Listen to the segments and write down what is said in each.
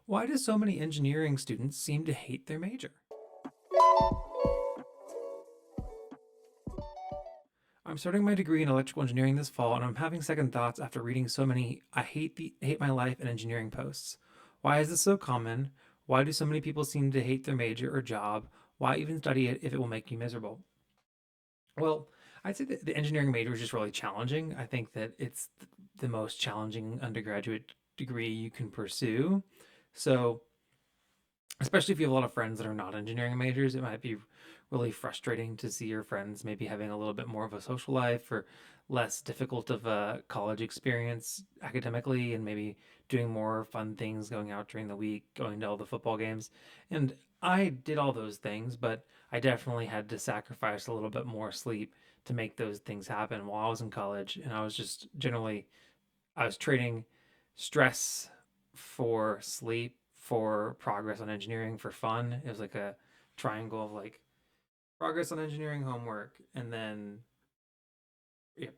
Why do so many engineering students seem to hate their major? I'm starting my degree in electrical engineering this fall, and I'm having second thoughts after reading so many hate my life in engineering posts. Why is this so common? Why do so many people seem to hate their major or job? Why even study it if it will make you miserable? Well, I'd say that the engineering major is just really challenging. I think that it's the most challenging undergraduate degree you can pursue. So, especially if you have a lot of friends that are not engineering majors, it might be really frustrating to see your friends maybe having a little bit more of a social life or less difficult of a college experience academically and maybe doing more fun things, going out during the week, going to all the football games. And I did all those things, but I definitely had to sacrifice a little bit more sleep to make those things happen while I was in college. And I was just generally I was trading stress for sleep, for progress on engineering, for fun. It was like a triangle of like progress on engineering homework, and then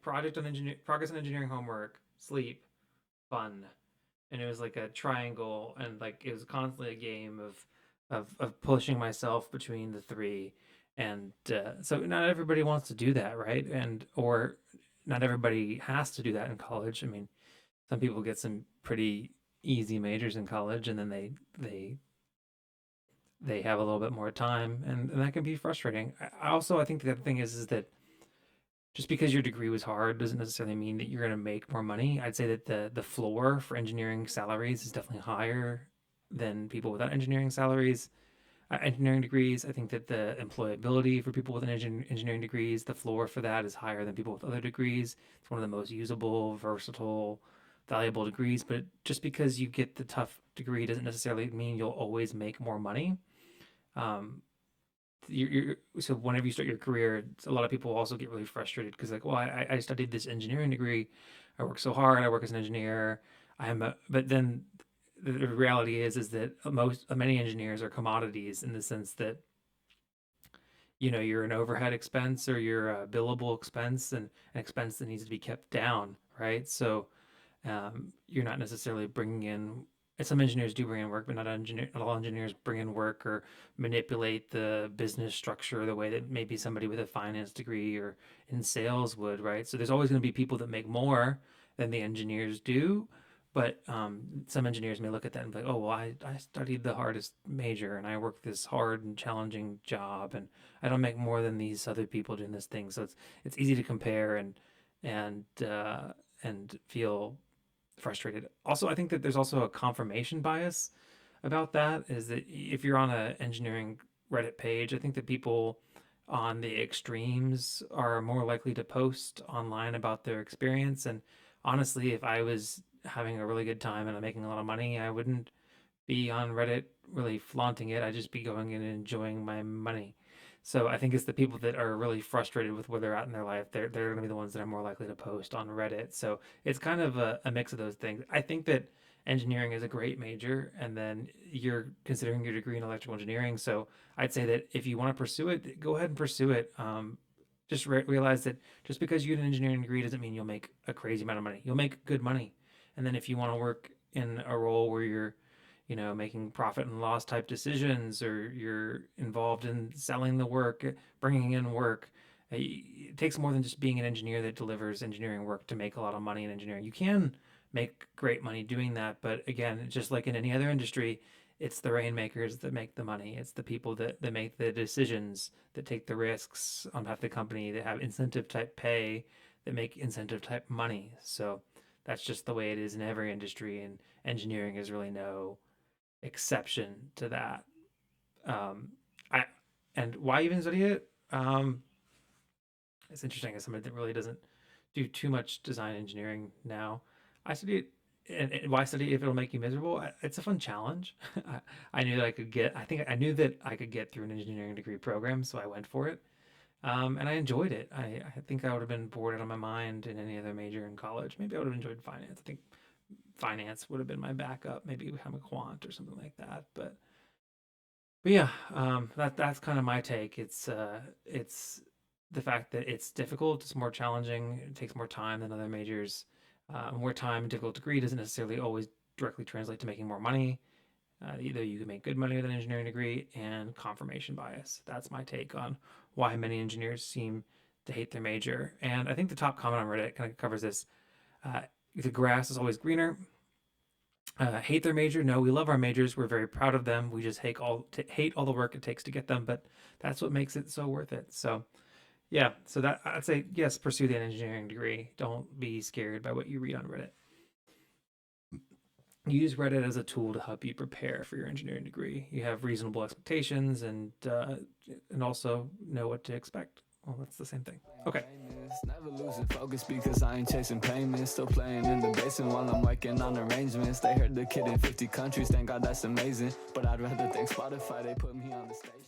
progress on engineering homework, sleep, fun, and it was like a triangle, and like it was constantly a game of pushing myself between the three, and so not everybody wants to do that, right? And or not everybody has to do that in college. I mean, some people get some pretty easy majors in college, and then they have a little bit more time, and that can be frustrating. I think the other thing is that just because your degree was hard doesn't necessarily mean that you're going to make more money. I'd say that the floor for engineering salaries is definitely higher than people without engineering degrees. I think that the employability for people with engineering degrees, the floor for that is higher than people with other degrees. It's one of the most usable, versatile, valuable degrees. But just because you get the tough degree doesn't necessarily mean you'll always make more money. Um, so whenever you start your career, a lot of people also get really frustrated because like, well, I studied this engineering degree, I work so hard, I work as an engineer, but then the reality is that many engineers are commodities in the sense that you're an overhead expense or you're a billable expense and an expense that needs to be kept down, right? So you're not necessarily bringing in. And some engineers do bring in work, but not all engineers bring in work or manipulate the business structure the way that maybe somebody with a finance degree or in sales would, right? So there's always going to be people that make more than the engineers do. But some engineers may look at that and be like, oh, well, I studied the hardest major and I work this hard and challenging job and I don't make more than these other people doing this thing. So it's easy to compare and and feel frustrated. Also, I think that there's also a confirmation bias about that. Is that if you're on an engineering Reddit page, I think that people on the extremes are more likely to post online about their experience. And honestly, if I was having a really good time and I'm making a lot of money, I wouldn't be on Reddit really flaunting it. I'd just be going in and enjoying my money. So I think it's the people that are really frustrated with where they're at in their life. They're going to be the ones that are more likely to post on Reddit. So it's kind of a mix of those things. I think that engineering is a great major, and then you're considering your degree in electrical engineering. So I'd say that if you want to pursue it, go ahead and pursue it. Just realize that just because you get an engineering degree doesn't mean you'll make a crazy amount of money. You'll make good money, and then if you want to work in a role where you're making profit and loss type decisions, or you're involved in selling the work, bringing in work. It takes more than just being an engineer that delivers engineering work to make a lot of money in engineering. You can make great money doing that, but again, just like in any other industry, it's the rainmakers that make the money. It's the people that make the decisions, that take the risks on behalf of the company, that have incentive type pay, that make incentive type money. So that's just the way it is in every industry, and engineering is really no exception to that. Um, I and why even study it? It's interesting as somebody that really doesn't do too much design engineering now. I study it. And why study if it'll make you miserable? It's a fun challenge. I knew that I could get. I think I knew that I could get through an engineering degree program, so I went for it. And I enjoyed it. I think I would have been bored out of my mind in any other major in college. Maybe I would have enjoyed finance. I think finance would have been my backup. Maybe become a quant or something like that. But yeah, that's kind of my take. It's the fact that it's difficult, it's more challenging, it takes more time than other majors. More time, difficult degree doesn't necessarily always directly translate to making more money. Either you can make good money with an engineering degree, and confirmation bias. That's my take on why many engineers seem to hate their major. And I think the top comment on Reddit kind of covers this. Uh, the grass is always greener. Hate their major? No, we love our majors. We're very proud of them. We just hate all the work it takes to get them, but that's what makes it so worth it. So yeah, so that I'd say yes, pursue the engineering degree. Don't be scared by what you read on Reddit. Use Reddit as a tool to help you prepare for your engineering degree. You have reasonable expectations, and also know what to expect. Well, that's the same thing. Okay. Never losing focus because I ain't chasing payments. Still playing in the basement while I'm working on arrangements. They heard the kid in 50 countries, thank God that's amazing. But I'd rather thank Spotify, they put me on the stage.